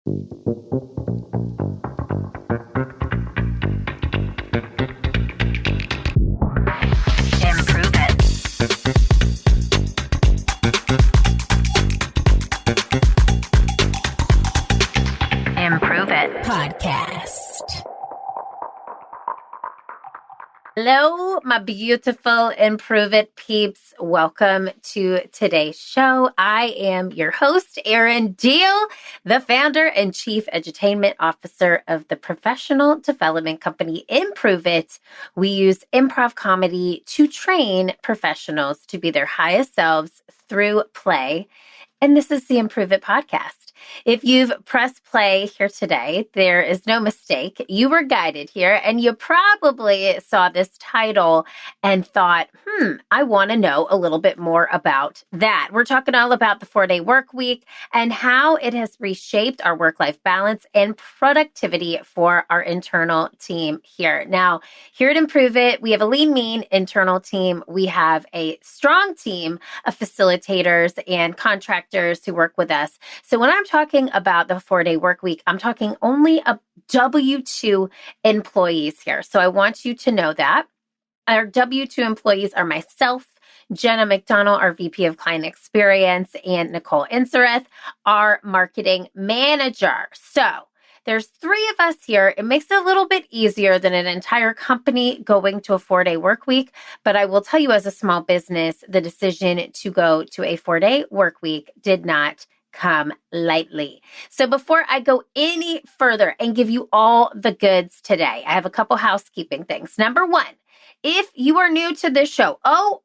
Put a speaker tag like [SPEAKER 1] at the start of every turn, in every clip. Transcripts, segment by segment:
[SPEAKER 1] Improve it. Improve it.
[SPEAKER 2] Podcast.
[SPEAKER 3] Hello, my beautiful Improve It peeps. Welcome to today's show. I am your host, Erin, the founder and chief edutainment officer of the professional development company Improve It. We use improv comedy to train professionals to be their highest selves through play. And this is the Improve It podcast. If you've pressed play here today, there is no mistake. You were guided here and you probably saw this title and thought, I want to know a little bit more about that. We're talking all about the 4-day work week and how it has reshaped our work-life balance and productivity for our internal team here. Now, here at Improve It, we have a lean, mean internal team. We have a strong team of facilitators and contractors who work with us. So when I'm talking about the 4-day work week, I'm talking only a W-2 employees here. So I want you to know that. Our W-2 employees are myself, Jenna McDonald, our VP of Client Experience, and Nicole Insereth, our marketing manager. So there's 3 of us here. It makes it a little bit easier than an entire company going to a 4-day work week. But I will tell you, as a small business, the decision to go to a 4-day work week did not come lightly. So before I go any further and give you all the goods today, I have a couple housekeeping things. Number 1, if you are new to this show,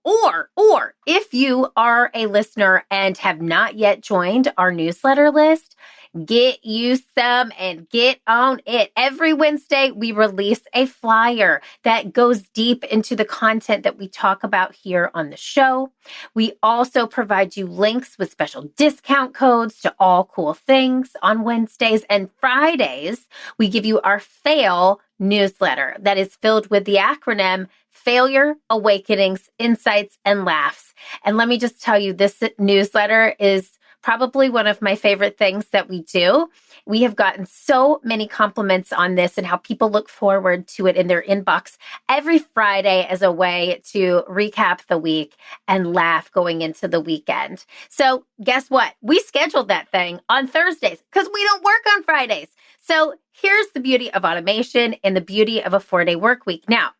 [SPEAKER 3] or if you are a listener and have not yet joined our newsletter list, get you some and get on it. Every Wednesday, we release a flyer that goes deep into the content that we talk about here on the show. We also provide you links with special discount codes to all cool things on Wednesdays and Fridays. We give you our FAIL newsletter that is filled with the acronym Failure, Awakenings, Insights, and Laughs. And let me just tell you, this newsletter is probably one of my favorite things that we do. We have gotten so many compliments on this and how people look forward to it in their inbox every Friday as a way to recap the week and laugh going into the weekend. So guess what? We scheduled that thing on Thursdays because we don't work on Fridays. So here's the beauty of automation and the beauty of a 4-day work week. Now,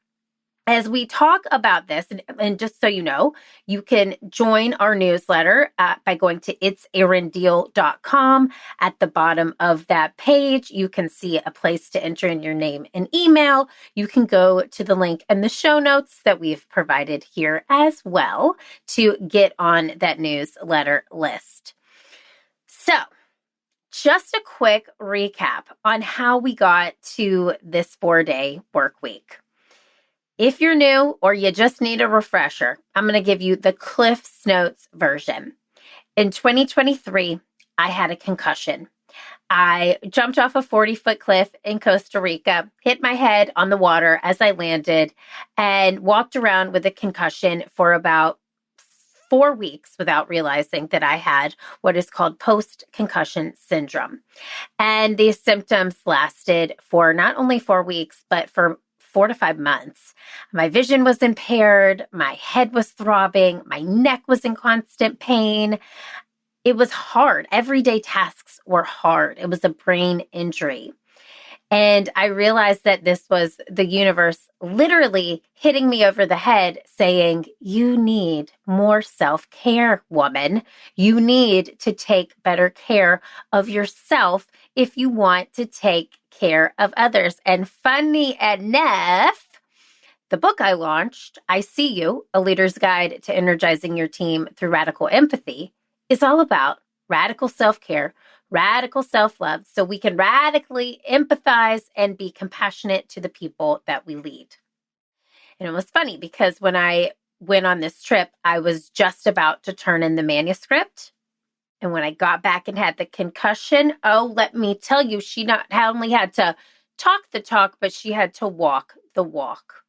[SPEAKER 3] as we talk about this, and just so you know, you can join our newsletter by going to it'serindeal.com. At the bottom of that page, you can see a place to enter in your name and email. You can go to the link in the show notes that we've provided here as well to get on that newsletter list. So, just a quick recap on how we got to this 4-day work week. If you're new or you just need a refresher, I'm going to give you the Cliff's Notes version. In 2023, I had a concussion. I jumped off a 40-foot cliff in Costa Rica, hit my head on the water as I landed, and walked around with a concussion for about 4 weeks without realizing that I had what is called post-concussion syndrome. And these symptoms lasted for not only 4 weeks, but for 4 to 5 months. My vision was impaired. My head was throbbing. My neck was in constant pain. It was hard. Everyday tasks were hard. It was a brain injury. And I realized that this was the universe literally hitting me over the head saying, you need more self-care, woman. You need to take better care of yourself if you want to take care of others. And funny enough, the book I launched, I See You, A Leader's Guide to Energizing Your Team Through Radical Empathy, is all about radical self-care, radical self-love, so we can radically empathize and be compassionate to the people that we lead. And it was funny because when I went on this trip, I was just about to turn in the manuscript. And when I got back and had the concussion, let me tell you, she not only had to talk the talk, but she had to walk the walk.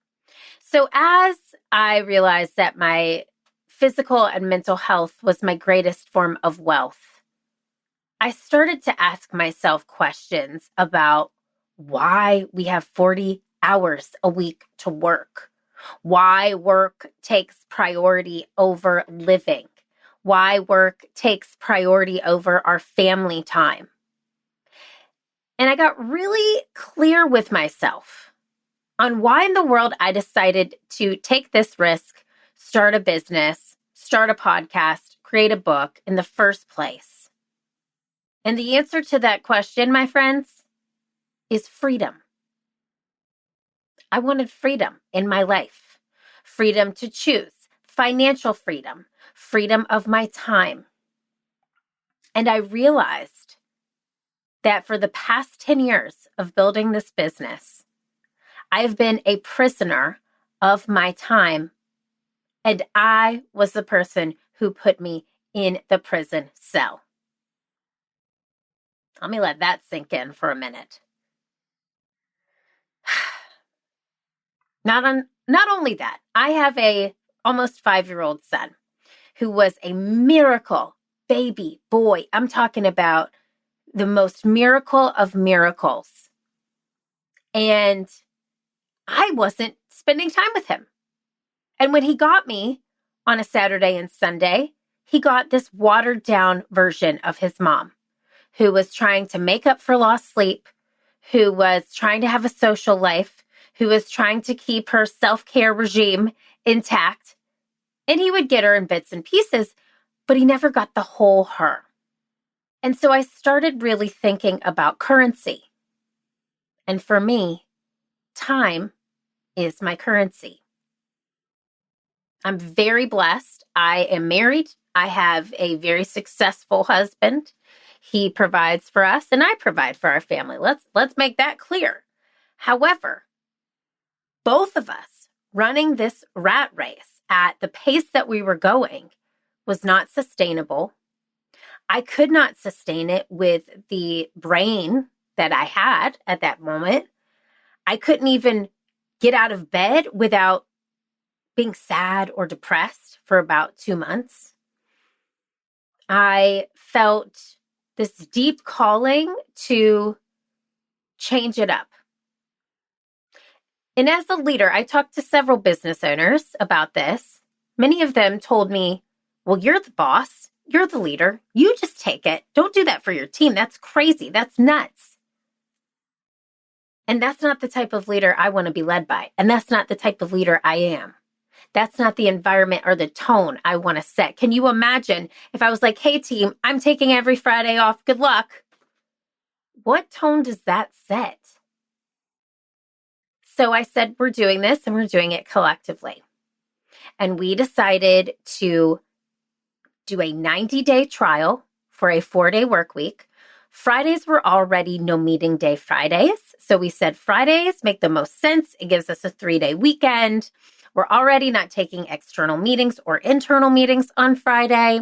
[SPEAKER 3] So as I realized that my physical and mental health was my greatest form of wealth, I started to ask myself questions about why we have 40 hours a week to work, why work takes priority over living, why work takes priority over our family time. And I got really clear with myself on why in the world I decided to take this risk, start a business, start a podcast, create a book in the first place. And the answer to that question, my friends, is freedom. I wanted freedom in my life, freedom to choose, financial freedom, freedom of my time. And I realized that for the past 10 years of building this business, I've been a prisoner of my time, and I was the person who put me in the prison cell. Let me let that sink in for a minute. Not only that, I have a almost 5-year-old son who was a miracle baby boy. I'm talking about the most miracle of miracles. And I wasn't spending time with him. And when he got me on a Saturday and Sunday, he got this watered down version of his mom who was trying to make up for lost sleep, who was trying to have a social life, who was trying to keep her self-care regime intact. And he would get her in bits and pieces, but he never got the whole her. And so I started really thinking about currency. And for me, time is my currency. I'm very blessed. I am married. I have a very successful husband. He provides for us and I provide for our family. Let's make that clear. However, both of us running this rat race at the pace that we were going was not sustainable. I could not sustain it with the brain that I had at that moment. I couldn't even get out of bed without being sad or depressed for about 2 months. I felt this deep calling to change it up. And as a leader, I talked to several business owners about this. Many of them told me, well, you're the boss. You're the leader. You just take it. Don't do that for your team. That's crazy. That's nuts. And that's not the type of leader I want to be led by. And that's not the type of leader I am. That's not the environment or the tone I want to set. Can you imagine if I was like, hey, team, I'm taking every Friday off. Good luck. What tone does that set? So I said, we're doing this and we're doing it collectively. And we decided to do a 90-day trial for a 4-day work week. Fridays were already no meeting day Fridays. So we said Fridays make the most sense. It gives us a 3-day weekend. We're already not taking external meetings or internal meetings on Friday.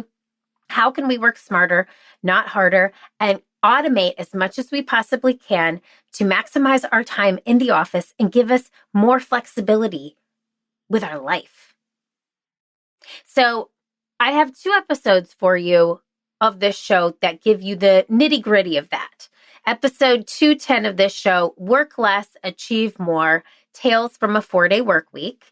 [SPEAKER 3] How can we work smarter, not harder, and automate as much as we possibly can to maximize our time in the office and give us more flexibility with our life? So I have 2 episodes for you of this show that give you the nitty-gritty of that. Episode 210 of this show, Work Less, Achieve More, Tales from a 4-Day Work Week,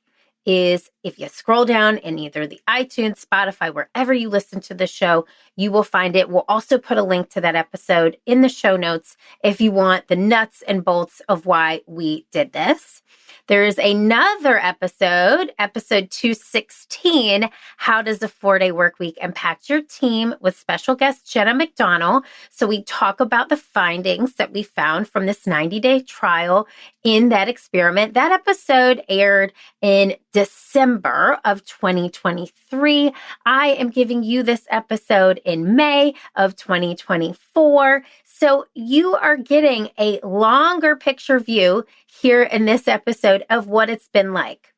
[SPEAKER 3] is if you scroll down in either the iTunes, Spotify, wherever you listen to the show, you will find it. We'll also put a link to that episode in the show notes if you want the nuts and bolts of why we did this. There is another episode 216, How Does a 4-Day Work Week Impact Your Team, with special guest Jenna McDonnell. So we talk about the findings that we found from this 90-day trial in that experiment. That episode aired in December of 2023. I am giving you this episode in May of 2024. So you are getting a longer picture view here in this episode of what it's been like.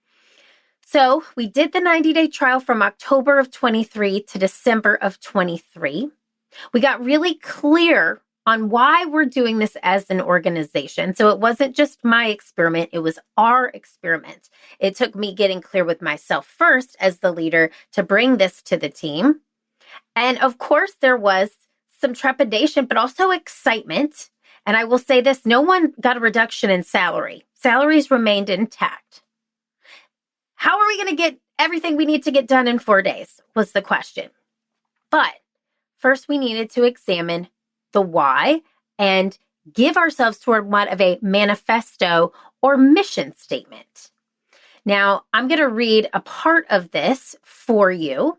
[SPEAKER 3] So we did the 90-day trial from October of 23 to December of 23. We got really clear on why we're doing this as an organization. So it wasn't just my experiment, it was our experiment. It took me getting clear with myself first as the leader to bring this to the team. And of course, there was some trepidation, but also excitement. And I will say this, no one got a reduction in salary. Salaries remained intact. How are we going to get everything we need to get done in 4 days was the question. But first, we needed to examine the why and give ourselves somewhat of a manifesto or mission statement. Now, I'm going to read a part of this for you.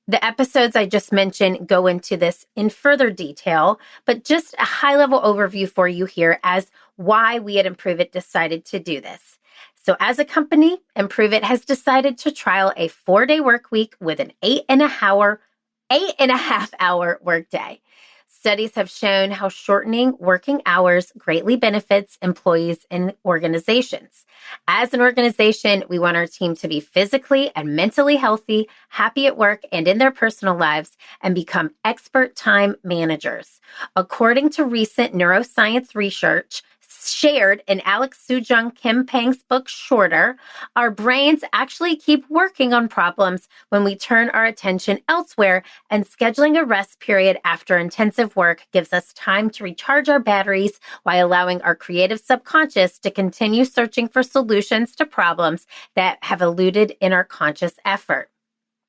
[SPEAKER 3] The episodes I just mentioned go into this in further detail, but just a high-level overview for you here as why we at Improve It decided to do this. So as a company, Improve It has decided to trial a 4-day work week with an 8.5-hour workday. Studies have shown how shortening working hours greatly benefits employees and organizations. As an organization, we want our team to be physically and mentally healthy, happy at work and in their personal lives, and become expert time managers. According to recent neuroscience research shared in Alex Sujung Kim Pang's book, Shorter, our brains actually keep working on problems when we turn our attention elsewhere, and scheduling a rest period after intensive work gives us time to recharge our batteries while allowing our creative subconscious to continue searching for solutions to problems that have eluded in our conscious effort.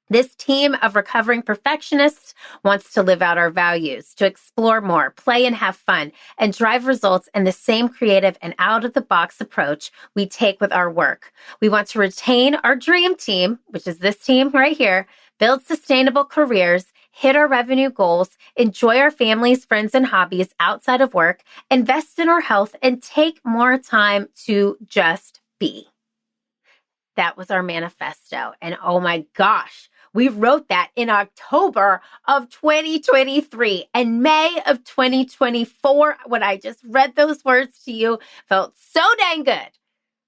[SPEAKER 3] This team of recovering perfectionists wants to live out our values, to explore more, play and have fun, and drive results in the same creative and out-of-the-box approach we take with our work. We want to retain our dream team, which is this team right here, build sustainable careers, hit our revenue goals, enjoy our families, friends, and hobbies outside of work, invest in our health, and take more time to just be. That was our manifesto. And oh my gosh, we wrote that in October of 2023 and May of 2024. When I just read those words to you, felt so dang good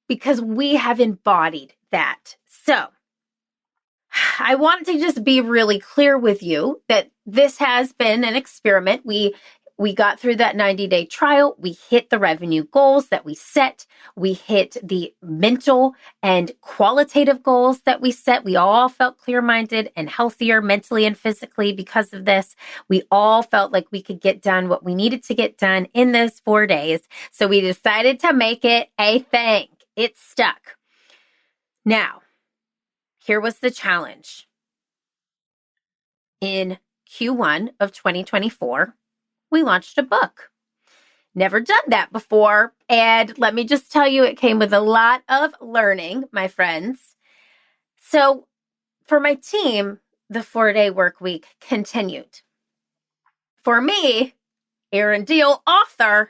[SPEAKER 3] because we have embodied that. So I want to just be really clear with you that this has been an experiment. We got through that 90-day trial. We hit the revenue goals that we set. We hit the mental and qualitative goals that we set. We all felt clear-minded and healthier mentally and physically because of this. We all felt like we could get done what we needed to get done in those 4 days. So we decided to make it a thing. It stuck. Now, here was the challenge. In Q1 of 2024, we launched a book. Never done that before. And let me just tell you, it came with a lot of learning, my friends. So for my team, the 4-day work week continued. For me, Erin Deal, author,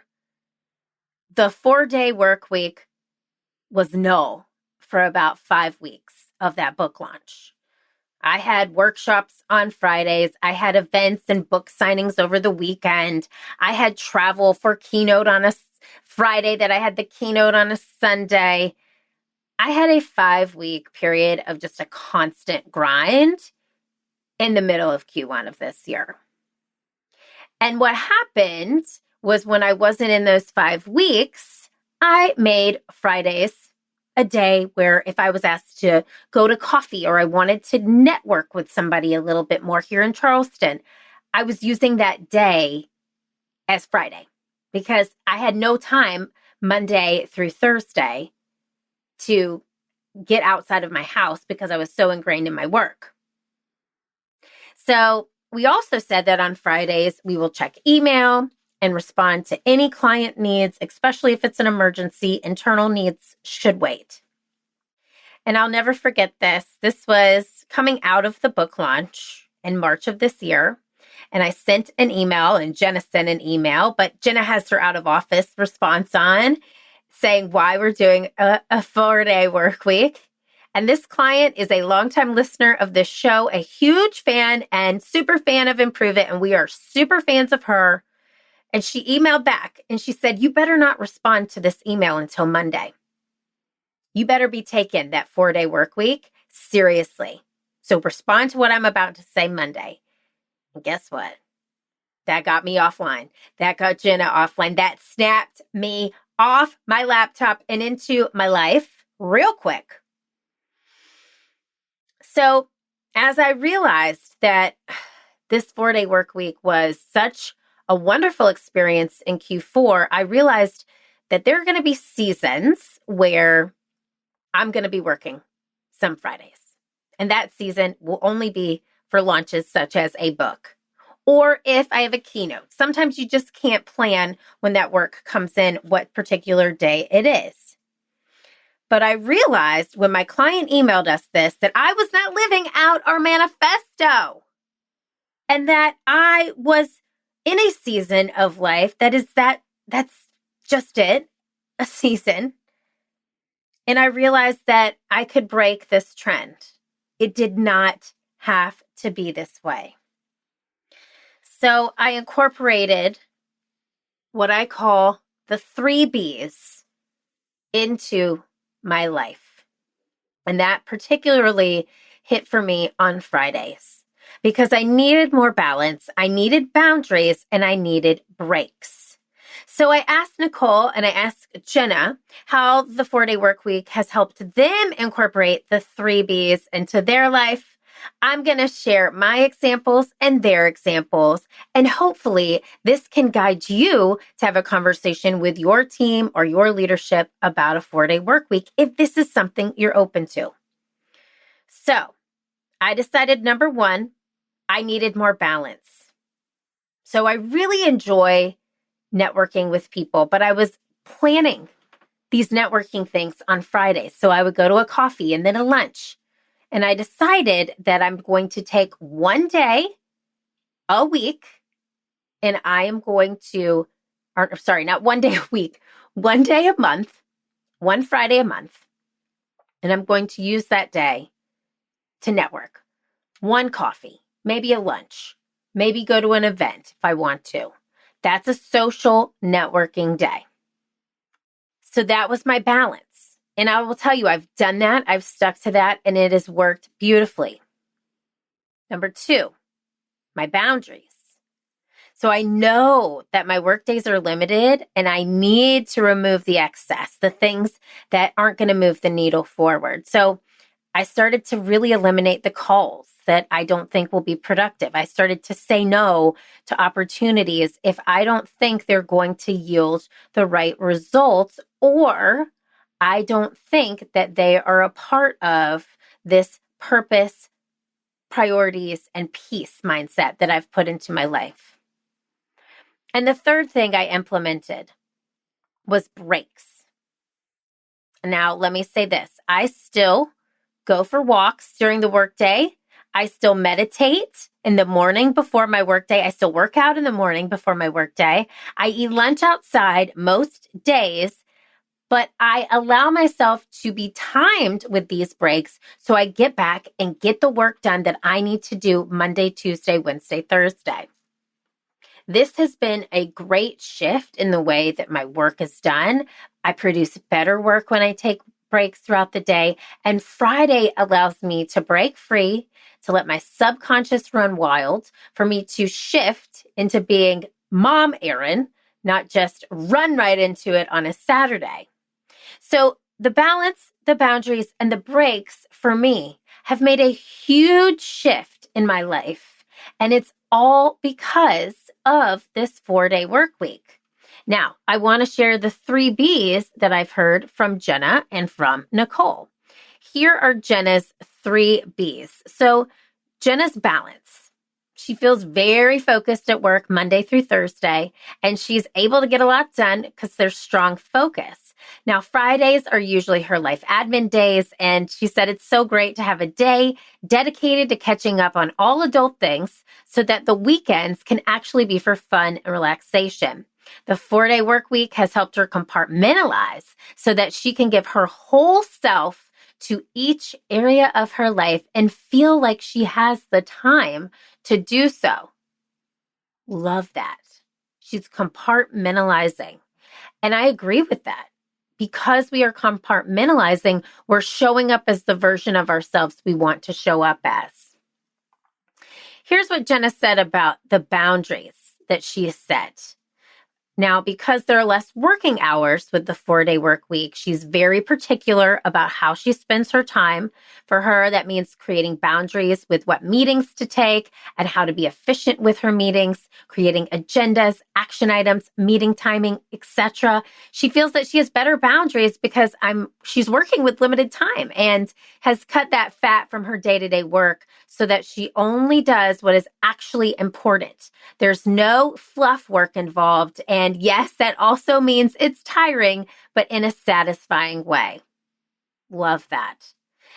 [SPEAKER 3] the 4-day work week was null for about 5 weeks of that book launch. I had workshops on Fridays. I had events and book signings over the weekend. I had travel for keynote on a Friday that I had the keynote on a Sunday. I had a 5-week period of just a constant grind in the middle of Q1 of this year. And what happened was when I wasn't in those 5 weeks, I made Fridays a day where if I was asked to go to coffee or I wanted to network with somebody a little bit more here in Charleston, I was using that day as Friday because I had no time Monday through Thursday to get outside of my house because I was so ingrained in my work. So we also said that on Fridays, we will check email and respond to any client needs, especially if it's an emergency. Internal needs should wait. And I'll never forget this. This was coming out of the book launch in March of this year. And I sent an email, and Jenna sent an email, but Jenna has her out of office response on saying why we're doing a 4-day work week. And this client is a longtime listener of this show, a huge fan and super fan of Improve It. And we are super fans of her. And she emailed back and she said, you better not respond to this email until Monday. You better be taking that 4-day work week seriously. So respond to what I'm about to say Monday. And guess what? That got me offline. That got Jenna offline. That snapped me off my laptop and into my life real quick. So as I realized that this 4-day work week was such a wonderful experience in Q4, I realized that there are going to be seasons where I'm going to be working some Fridays. And that season will only be for launches such as a book. Or if I have a keynote, sometimes you just can't plan when that work comes in, what particular day it is. But I realized when my client emailed us this, that I was not living out our manifesto. And that I was in a season of life that's just it, a season. And I realized that I could break this trend. It did not have to be this way. So I incorporated what I call the 3 B's into my life. And that particularly hit for me on Fridays because I needed more balance, I needed boundaries, and I needed breaks. So I asked Nicole and I asked Jenna how the 4-day work week has helped them incorporate the 3 B's into their life. I'm going to share my examples and their examples, and hopefully this can guide you to have a conversation with your team or your leadership about a 4-day work week if this is something you're open to. So I decided, number 1, I needed more balance. So I really enjoy networking with people, but I was planning these networking things on Fridays. So I would go to a coffee and then a lunch. And I decided that I'm going to take one day a week and I am going to, not one day a week, one day a month, one Friday a month. And I'm going to use that day to network. One coffee, maybe a lunch, maybe go to an event if I want to. That's a social networking day. So that was my balance. And I will tell you, I've done that. I've stuck to that, and it has worked beautifully. Number 2, my boundaries. So I know that my work days are limited, and I need to remove the excess, the things that aren't going to move the needle forward. So I started to really eliminate the calls that I don't think will be productive. I started to say no to opportunities if I don't think they're going to yield the right results, or I don't think that they are a part of this purpose, priorities, and peace mindset that I've put into my life. And the third thing I implemented was breaks. Now, let me say this. I still go for walks during the workday. I still meditate in the morning before my workday. I still work out in the morning before my workday. I eat lunch outside most days. But I allow myself to be timed with these breaks so I get back and get the work done that I need to do Monday, Tuesday, Wednesday, Thursday. This has been a great shift in the way that my work is done. I produce better work when I take breaks throughout the day. And Friday allows me to break free, to let my subconscious run wild, for me to shift into being Mom Erin, not just run right into it on a Saturday. So the balance, the boundaries, and the breaks for me have made a huge shift in my life. And it's all because of this 4-day work week. Now, I want to share the 3 B's that I've heard from Jenna and from Nicole. Here are Jenna's 3 B's. So Jenna's balance. She feels very focused at work Monday through Thursday, and she's able to get a lot done because there's strong focus. Now, Fridays are usually her life admin days, and she said it's so great to have a day dedicated to catching up on all adult things so that the weekends can actually be for fun and relaxation. The 4-day work week has helped her compartmentalize so that she can give her whole self to each area of her life and feel like she has the time to do so. Love that. She's compartmentalizing. And I agree with that. Because we are compartmentalizing, we're showing up as the version of ourselves we want to show up as. Here's what Jenna said about the boundaries that she set. Now, because there are less working hours with the 4-day work week, she's very particular about how she spends her time. For her, that means creating boundaries with what meetings to take and how to be efficient with her meetings, creating agendas, action items, meeting timing, etc. She feels that she has better boundaries because she's working with limited time and has cut that fat from her day-to-day work so that she only does what is actually important. There's no fluff work involved. And yes, that also means it's tiring, but in a satisfying way. Love that.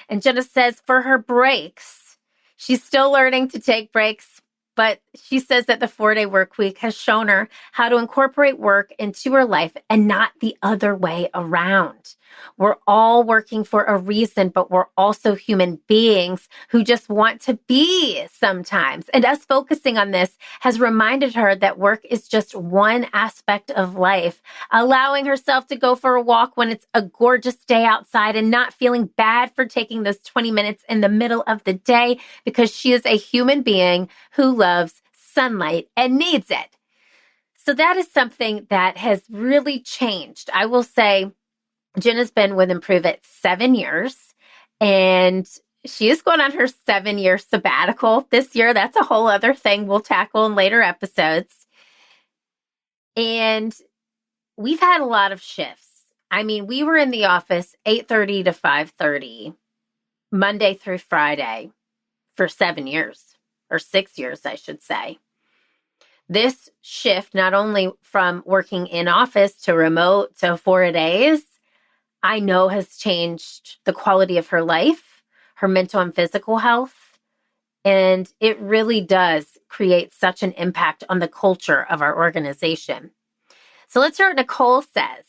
[SPEAKER 3] And Jenna says for her breaks, she's still learning to take breaks, but she says that the 4-day work week has shown her how to incorporate work into her life and not the other way around. We're all working for a reason, but we're also human beings who just want to be sometimes. And us focusing on this has reminded her that work is just one aspect of life, allowing herself to go for a walk when it's a gorgeous day outside and not feeling bad for taking those 20 minutes in the middle of the day because she is a human being who loves sunlight and needs it. So that is something that has really changed. I will say, Jenna's been with Improve It 7 years, and she is going on her 7-year sabbatical this year. That's a whole other thing we'll tackle in later episodes. And we've had a lot of shifts. I mean, we were in the office 8:30 to 5:30, Monday through Friday for 7 years, or 6 years, I should say. This shift, not only from working in office to remote to 4 days, I know has changed the quality of her life, her mental and physical health, and it really does create such an impact on the culture of our organization. So let's hear what Nicole says.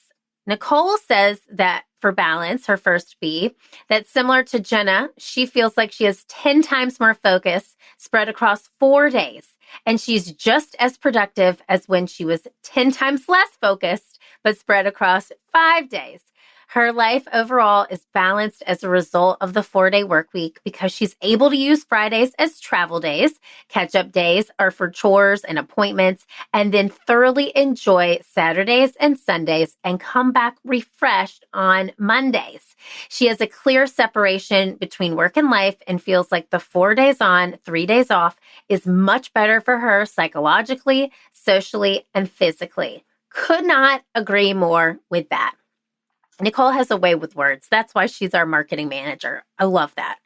[SPEAKER 3] Nicole says that for balance, her first B, that similar to Jenna, she feels like she has 10 times more focus spread across 4 days, and she's just as productive as when she was 10 times less focused, but spread across 5 days. Her life overall is balanced as a result of the 4-day work week because she's able to use Fridays as travel days, catch-up days are for chores and appointments, and then thoroughly enjoy Saturdays and Sundays and come back refreshed on Mondays. She has a clear separation between work and life and feels like the 4 days on, 3 days off is much better for her psychologically, socially, and physically. Could not agree more with that. Nicole has a way with words. That's why she's our marketing manager. I love that.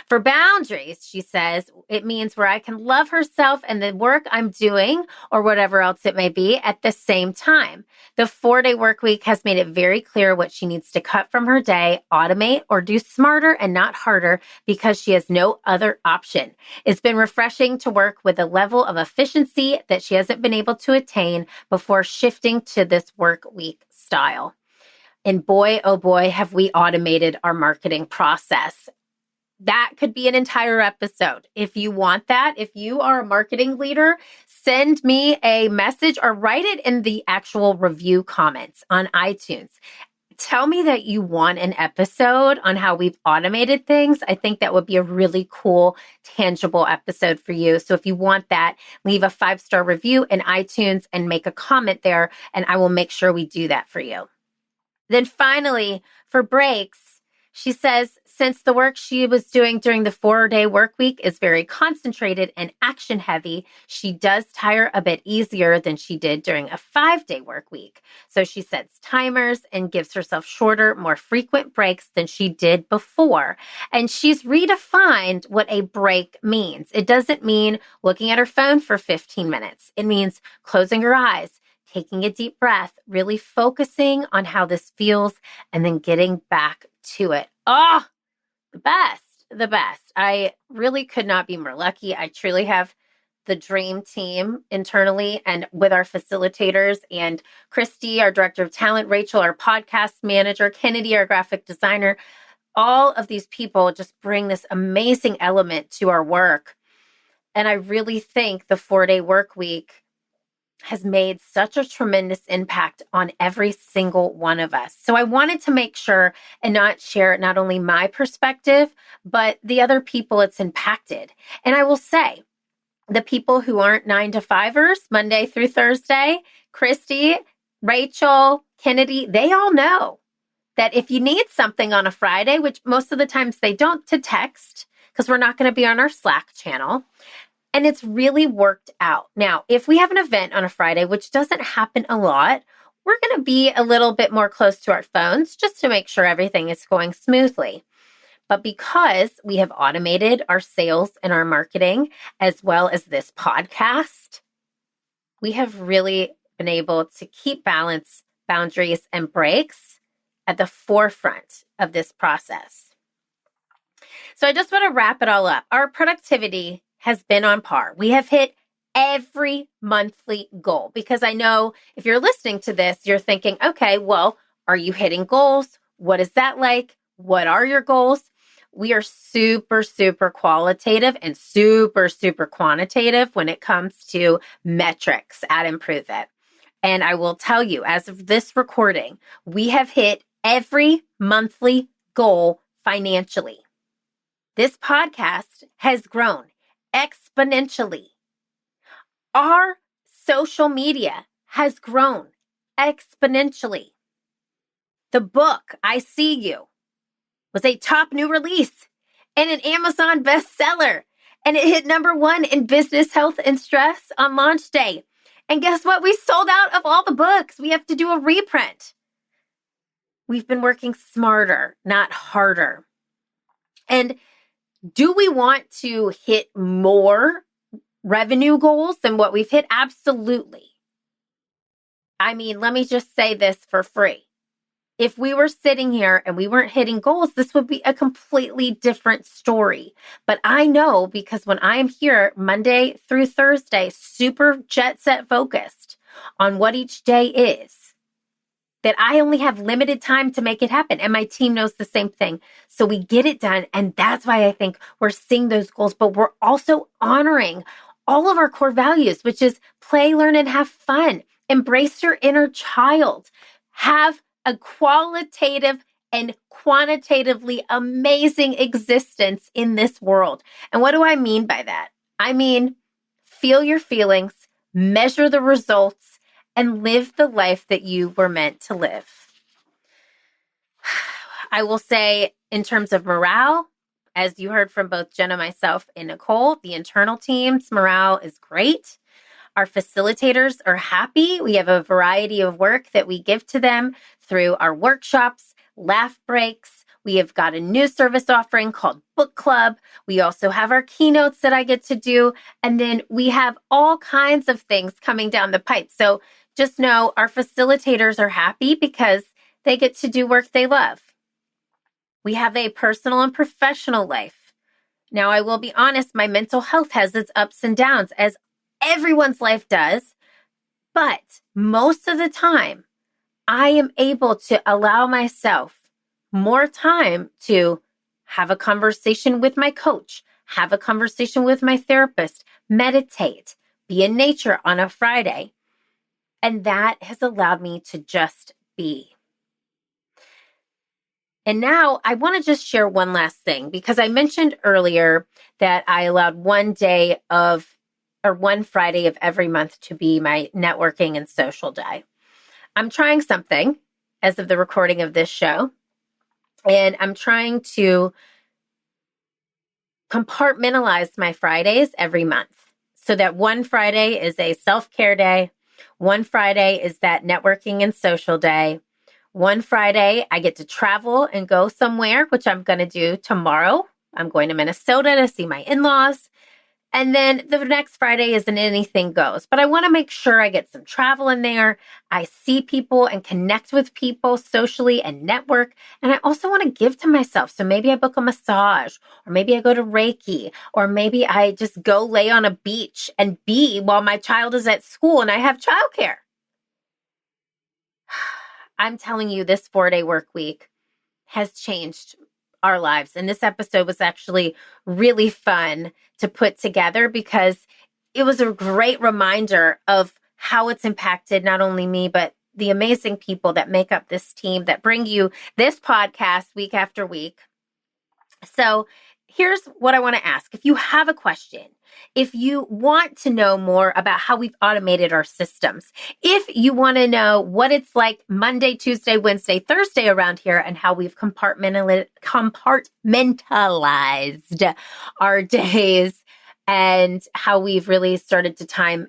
[SPEAKER 3] For boundaries, she says, it means where I can love herself and the work I'm doing or whatever else it may be at the same time. The 4-day work week has made it very clear what she needs to cut from her day, automate, or do smarter and not harder because she has no other option. It's been refreshing to work with a level of efficiency that she hasn't been able to attain before shifting to this work week style. And boy, oh boy, have we automated our marketing process. That could be an entire episode. If you want that, if you are a marketing leader, send me a message or write it in the actual review comments on iTunes. Tell me that you want an episode on how we've automated things. I think that would be a really cool, tangible episode for you. So if you want that, leave a 5-star review in iTunes and make a comment there, and I will make sure we do that for you. Then finally, for breaks, she says, since the work she was doing during the 4-day work week is very concentrated and action heavy, she does tire a bit easier than she did during a 5-day work week. So she sets timers and gives herself shorter, more frequent breaks than she did before. And she's redefined what a break means. It doesn't mean looking at her phone for 15 minutes. It means closing her eyes, taking a deep breath, really focusing on how this feels, and then getting back to it. Oh, the best. I really could not be more lucky. I truly have the dream team internally and with our facilitators, and Christy, our director of talent, Rachel, our podcast manager, Kennedy, our graphic designer. All of these people just bring this amazing element to our work. And I really think the 4-day work week has made such a tremendous impact on every single one of us. So I wanted to make sure and not share not only my perspective, but the other people it's impacted. And I will say, the people who aren't 9 to 5ers, Monday through Thursday, Christy, Rachel, Kennedy, they all know that if you need something on a Friday, which most of the times they don't, to text, because we're not going to be on our Slack channel. And it's really worked out. Now, if we have an event on a Friday, which doesn't happen a lot, we're going to be a little bit more close to our phones just to make sure everything is going smoothly. But because we have automated our sales and our marketing, as well as this podcast, we have really been able to keep balance, boundaries, and breaks at the forefront of this process. So I just want to wrap it all up. Our productivity has been on par. We have hit every monthly goal, because I know if you're listening to this, you're thinking, okay, well, are you hitting goals? What is that like? What are your goals? We are super, super qualitative and super, super quantitative when it comes to metrics at Improve It. And I will tell you, as of this recording, we have hit every monthly goal financially. This podcast has grown exponentially. Our social media has grown exponentially. The book, I See You, was a top new release and an Amazon bestseller. And it hit #1 in business, health, and stress on launch day. And guess what? We sold out of all the books. We have to do a reprint. We've been working smarter, not harder. And do we want to hit more revenue goals than what we've hit? Absolutely. I mean, let me just say this for free. If we were sitting here and we weren't hitting goals, this would be a completely different story. But I know, because when I'm here Monday through Thursday, super jet set focused on what each day is, that I only have limited time to make it happen. And my team knows the same thing. So we get it done. And that's why I think we're seeing those goals, but we're also honoring all of our core values, which is play, learn, and have fun. Embrace your inner child. Have a qualitative and quantitatively amazing existence in this world. And what do I mean by that? I mean, feel your feelings, measure the results, and live the life that you were meant to live. I will say, in terms of morale, as you heard from both Jenna, myself, and Nicole, the internal team's morale is great. Our facilitators are happy. We have a variety of work that we give to them through our workshops, laugh breaks. We have got a new service offering called Book Club. We also have our keynotes that I get to do. And then we have all kinds of things coming down the pipe. So just know our facilitators are happy because they get to do work they love. We have a personal and professional life. Now, I will be honest, my mental health has its ups and downs, as everyone's life does. But most of the time, I am able to allow myself more time to have a conversation with my coach, have a conversation with my therapist, meditate, be in nature on a Friday. And that has allowed me to just be. And now I want to just share one last thing, because I mentioned earlier that I allowed one Friday of every month to be my networking and social day. I'm trying something as of the recording of this show, and I'm trying to compartmentalize my Fridays every month so that one Friday is a self-care day. One Friday is that networking and social day. One Friday, I get to travel and go somewhere, which I'm going to do tomorrow. I'm going to Minnesota to see my in-laws. And then the next Friday is an anything goes. But I want to make sure I get some travel in there. I see people and connect with people socially and network. And I also want to give to myself. So maybe I book a massage, or maybe I go to Reiki, or maybe I just go lay on a beach and be while my child is at school and I have childcare. I'm telling you, this 4-day work week has changed our lives. And this episode was actually really fun to put together, because it was a great reminder of how it's impacted not only me, but the amazing people that make up this team that bring you this podcast week after week. So here's what I want to ask. If you have a question, if you want to know more about how we've automated our systems, if you want to know what it's like Monday, Tuesday, Wednesday, Thursday around here and how we've compartmentalized our days and how we've really started to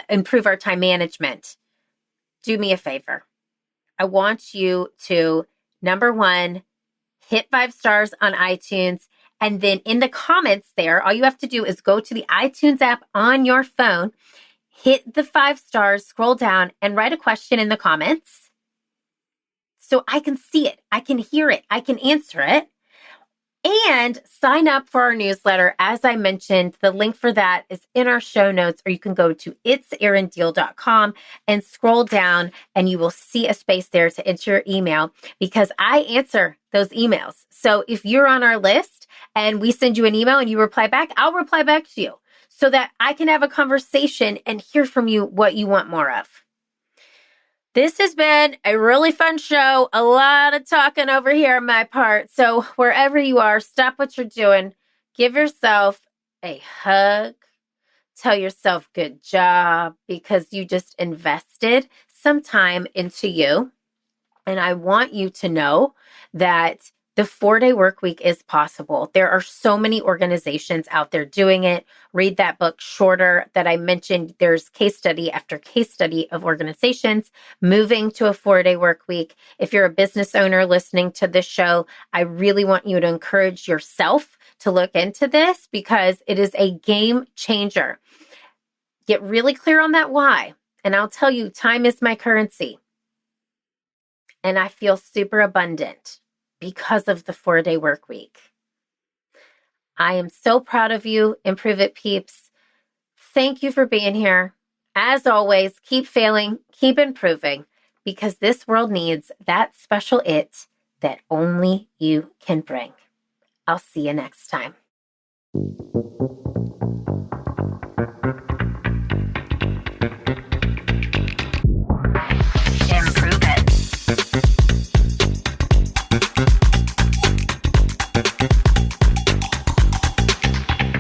[SPEAKER 3] improve our time management, do me a favor. I want you to, number one, hit 5 stars on iTunes. And then in the comments there, all you have to do is go to the iTunes app on your phone, hit the 5 stars, scroll down, and write a question in the comments so I can see it, I can hear it, I can answer it. And sign up for our newsletter. As I mentioned, the link for that is in our show notes, or you can go to it'serindeal.com and scroll down and you will see a space there to enter your email because I answer those emails. So if you're on our list and we send you an email and you reply back, I'll reply back to you so that I can have a conversation and hear from you what you want more of. This has been a really fun show. A lot of talking over here on my part. So wherever you are, stop what you're doing. Give yourself a hug. Tell yourself good job because you just invested some time into you. And I want you to know that the 4-day work week is possible. There are so many organizations out there doing it. Read that book, Shorter, that I mentioned. There's case study after case study of organizations moving to a 4-day work week. If you're a business owner listening to this show, I really want you to encourage yourself to look into this because it is a game changer. Get really clear on that why. And I'll tell you, time is my currency. And I feel super abundant because of the 4-day work week. I am so proud of you, Improve It peeps. Thank you for being here. As always, keep failing, keep improving, because this world needs that special it that only you can bring. I'll see you next time.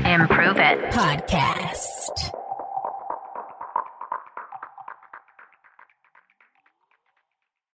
[SPEAKER 1] Improve It
[SPEAKER 3] Podcast.